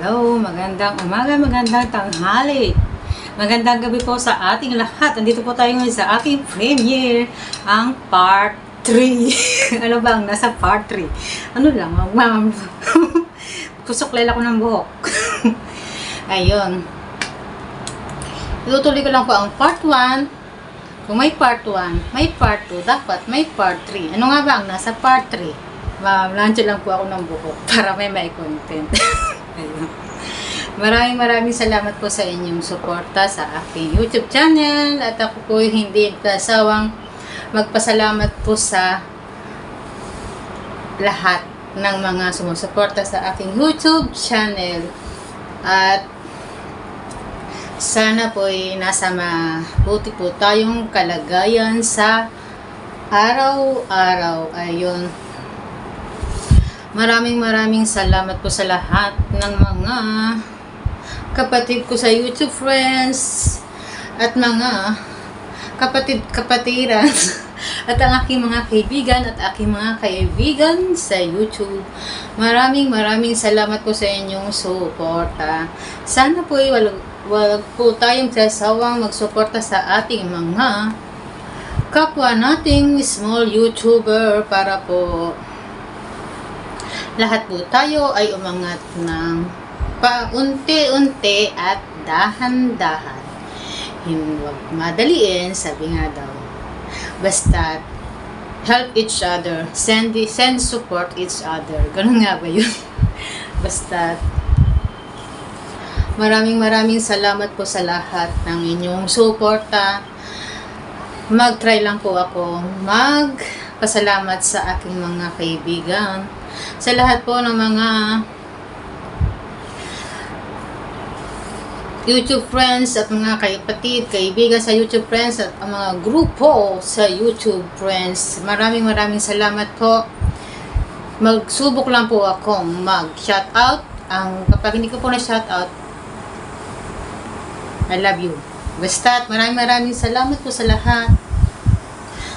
Hello, magandang umaga, magandang tanghali. Magandang gabi po sa ating lahat. Andito po tayo ngayon sa ating premiere, ang part 3. Ano ba ang nasa part 3? Ano lang, pusuklay ako ng buhok. Ayun. Itutuloy ko lang po ang part 1. Kung may part 1, may part 2, dapat may part 3. Ano nga ba ang nasa part 3? Launch lang po ako ng buhok para may content. Ayun. Maraming salamat po sa inyong suporta sa aking YouTube channel at ako po hindi nagkasawang magpasalamat po sa lahat ng mga sumusuporta sa aking YouTube channel at sana po ay nasa mabuti po tayong kalagayan sa araw-araw. Ayun. Maraming salamat po sa lahat ng mga kapatid ko sa YouTube friends at mga kapatiran at ang aking mga kaibigan at aking mga kaibigan sa YouTube. Maraming salamat po sa inyong suporta. Sana po ay wag po tayong sasawang magsuporta sa ating mga kapwa nating small YouTuber para po lahat po tayo ay umangat ng paunti-unti at dahan-dahan. Huwag madaliin, sabi nga daw. Basta help each other, send support each other. Ganun nga ba yun? Basta maraming salamat po sa lahat ng inyong suporta. Mag-try lang po ako magpasalamat sa aking mga kaibigan, sa lahat po ng mga YouTube friends at mga kapatid, kaibigan sa YouTube friends at ang mga grupo sa YouTube friends. Maraming salamat po. Magsubok lang po akong mag-shoutout. Kapag hindi ko po na-shoutout, I love you. Basta maraming salamat po sa lahat.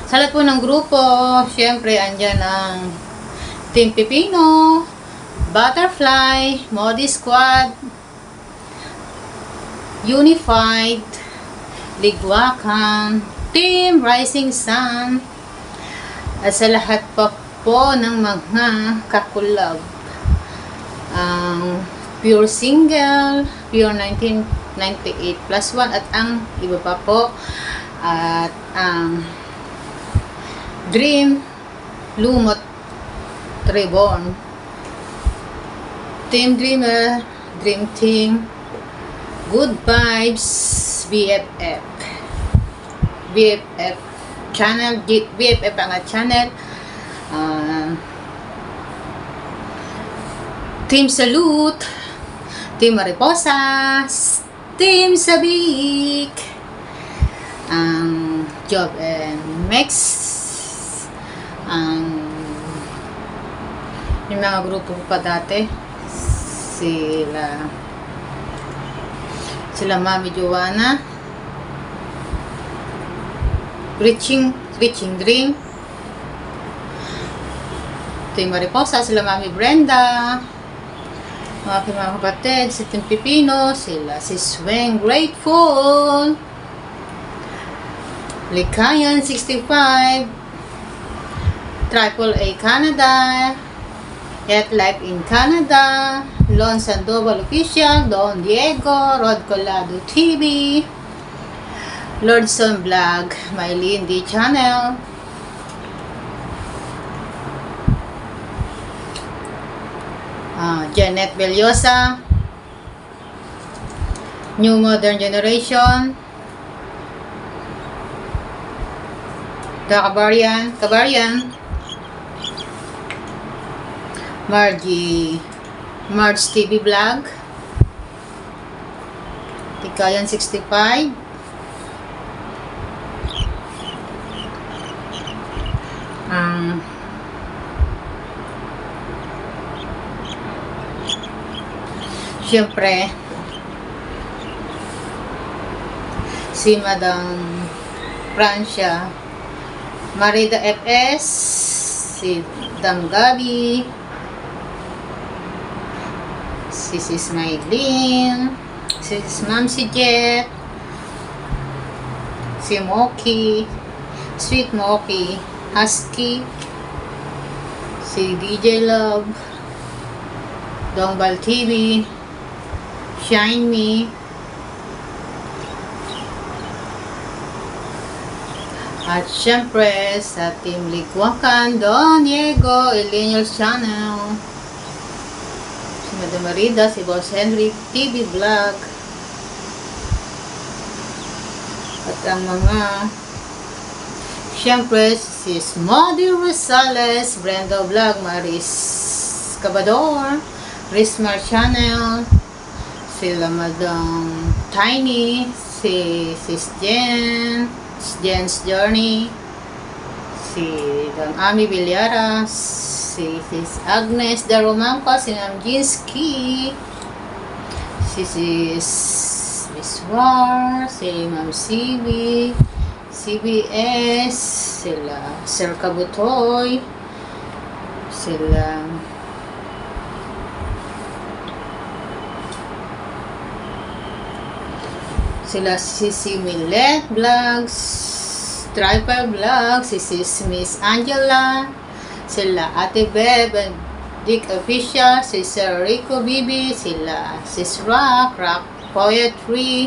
Sa lahat po ng grupo, syempre andyan ang Team Pipino, Butterfly, Modi Squad, Unified, Ligwakan, Team Rising Sun, at sa lahat pa po ng mga kakulab, ang Pure Single, Pure 1998 plus 1 at ang iba pa po, at ang Dream Lumot Reborn, Team Dreamer, Dream Team, Good Vibes, BFF channel, BFF ang channel, Team Salute, Team Mariposa, Team Sabik, Job and Max, yung mga grupo pa dati, sila Mami Joanna, Reaching Dream, Team Mariposa, sila Mami Brenda, mga aking mga kapatid, si Team Pipino, si Sweng Grateful, Likayan 65, Triple A Canada, Yet Life in Canada, Lon Sandoval Official, Don Diego, Rod Colado TV, Lordson Vlog, Mylene D Channel, Janet Bellosa, New Modern Generation, Kabarian, Marge TV Vlog, Tikayan 65, siyempre si Madam Francia, Marida FS, si Dam Gabi, This is Maylin. This is Ma'am si Jet. Si Moki. Sweet Moki. Husky. Si DJ Love. Dongbal TV. Shine Me. At syempre sa Team Ligwakan, Don Diego, Ilenial Channel. Si Madam Marida, si Boss Henry TV Vlog. At ang mga syempre si Smody Rosales, Brenda Vlog, Maris Cabador, Rismar Channel, sila Madam Tiny, si Sis Jen's Journey, si Don Ami Villaras, si Sis Agnes Darumampa, si Ma'am Jinsky, si Sis Miss War, si Ma'am CB, CBS, sila Sir Kabutoy, sila si Millet Vlogs, Triple Vlogs, si Miss Angela, sila Ate Beb and Dick Official, si Sir Rico Bibi, sila Sis Rock Poetry,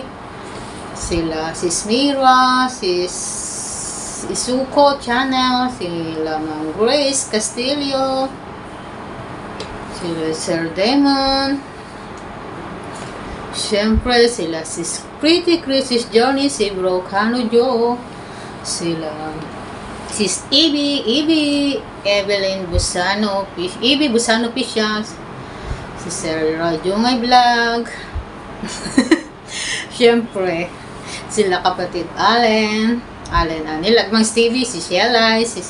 sila Sis Mira, Sis Isuko Channel, sila Ma'am Grace Castillo, sila Sir Demon, siyempre sila Sis Pretty Chris's Journey, si Bro Kano Joe, sila Sis Ibi, Evelyn Busano, Ibi Busano Pishas, si Sir Rajungay Vlog, siyempre sila kapatid Allen Anilagmangs TV, si Shelly, si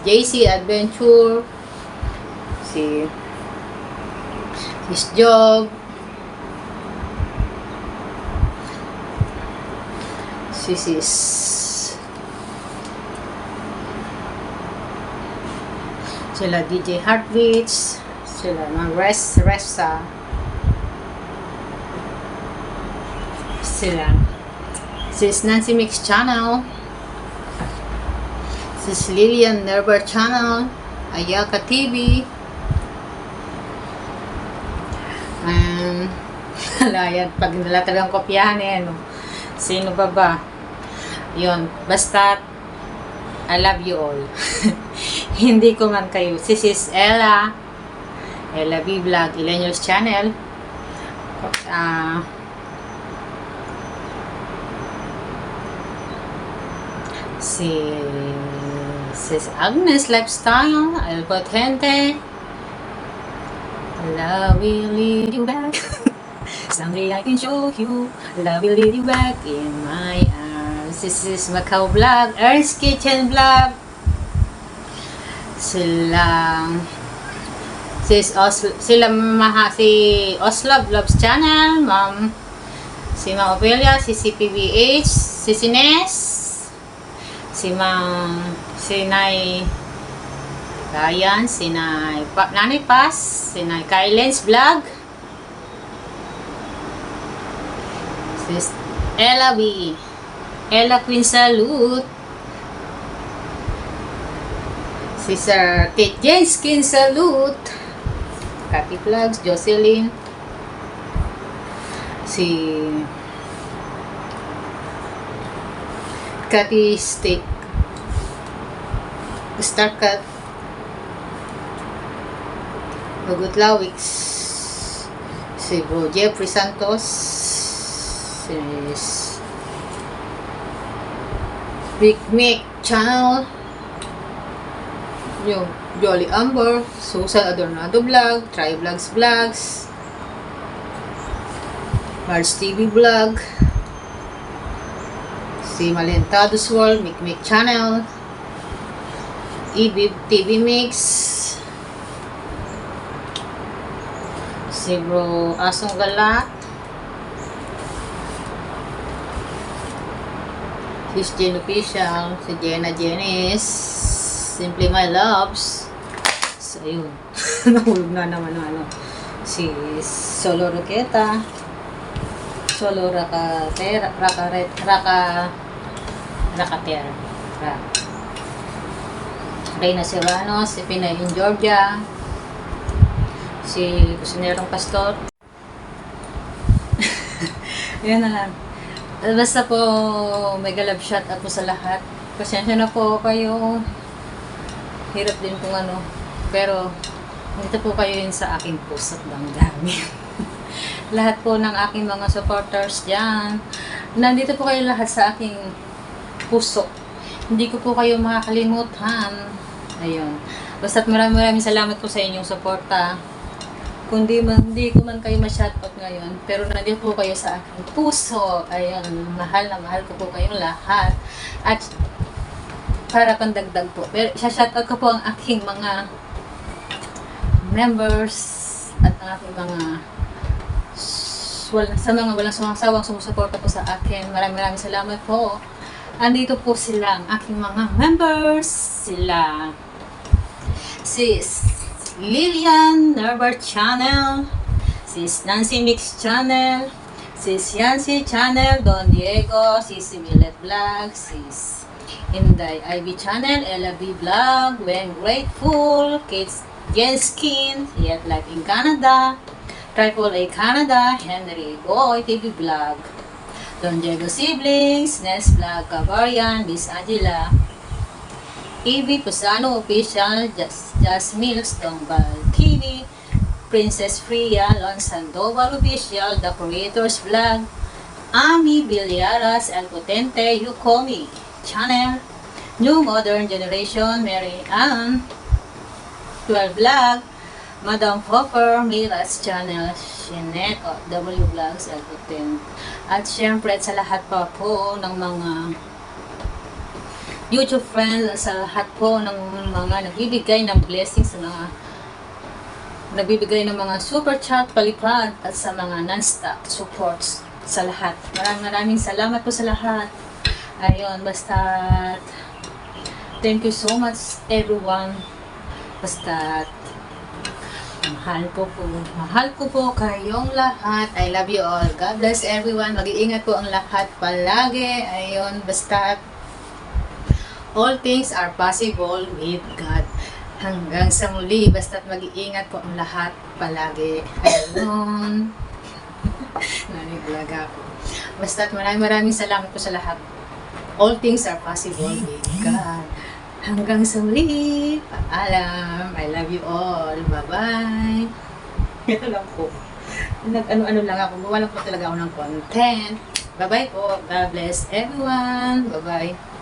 JC Adventure, si Sis Job, sila DJ Heartbeats, sila Ma'am Ressa, sila Sis Nancy Mix Channel, Sis Lilian Nerber Channel, Ayaka TV, yan, pag nila talagang kopyahan sino ba? Yun, basta I love you all. Hindi ko man kayo. This is Ella B Vlog, Ilenials Channel. Sis Agnes Lifestyle, El Potente, love will lead you back. Someday I can show you, love will lead you back in my arms. This is Macau Vlog, Ernst Kitchen Vlog, sila si Oslo Vlogs Channel, si Ma'am Ophelia, si CPBH, si Sines, si Nay Ryan, si Nanay Paz, si Nay Kylen's Vlog, si Ella B, Ella Queen Salute, si Sir Kate Jenskin Salute, Cathy Vlogs, Jocelyn, si Cathy Steak Starcut, Bagut Lawix, si Bro Jeffrey Santos, si Big Mick Channel, yung Jolly Amber, Susan Adornado Vlog, Try Vlogs, Mars TV Vlog, si Malentados World, Mick Channel, EB TV Mix, si Bro Asong Galat, si Jen Official, si Jenna Janice, Simply My Loves. So, ayun. Nahulog na naman Si Solo Roqueta, Solo Racatera, Racater, Reyna Serrano, si Pinay in Georgia, si Kusinerong Pastor. Yan na lang. Basta po, mega love shot out po sa lahat. Pasensya na po kayo. Hirap din kung ano. Pero, dito po kayo yun sa aking puso't damdamin. Lahat po ng aking mga supporters dyan. Nandito po kayo lahat sa aking puso. Hindi ko po kayo makakalimutan. Ayun. Basta't maraming salamat po sa inyong suporta. Kung di ko man kayo ma-shoutout ngayon, pero nandito po kayo sa aking puso. Ayun, mahal na mahal ko po kayong lahat. At para pandagdag po, pero shoutout ko po ang aking mga members at ang aking mga sa mga walang sumasawang sumusuporta po sa akin. Maraming salamat po. Andito po sila, ang aking mga members. Sila Sis Lilian Nerver Channel, Sis Nancy Mix Channel, Sis Yancy Channel, Don Diego, Sis Millet Vlog, Sis Inday Ivy Channel, Ella B Vlog, When Grateful, Kids Genskin, Yet Life in Canada, Triple A Canada, Henry Boy TV Vlog, Don Diego Siblings, Nes Vlog, Cavarian, Miss Angela, Evie Pusano Official, Just Milks, Dongbal TV, Princess Freya, Lon Sandoval Official, The Creators Vlog, Ami Villaras, El Potente, You Call Me Channel, New Modern Generation, Mary Ann, 12 Vlog, Madam Hopper, Miras Channel, Shinet, W Vlogs, El Potente. At syempre sa lahat pa po ng mga YouTube friends, sa lahat po ng mga nagbibigay ng blessings, sa mga nagbibigay ng mga super chat, palipad, at sa mga non-stop supports sa lahat. Maraming salamat po sa lahat. Ayun, basta thank you so much everyone. Basta mahal ko po kayong lahat. I love you all. God bless everyone. Mag-iingat po ang lahat palagi. Ayun, basta all things are possible with God. Hanggang sa muli, basta't mag-iingat po ang lahat palagi. Ayun. Naniglaga po. Basta't maraming salamat po sa lahat. All things are possible with God. Hanggang sa muli. Paalam. I love you all. Bye-bye. Ito lang po. Nag-ano-ano lang ako. Gawa lang po talaga ako ng content. Bye-bye po. God bless everyone. Bye-bye.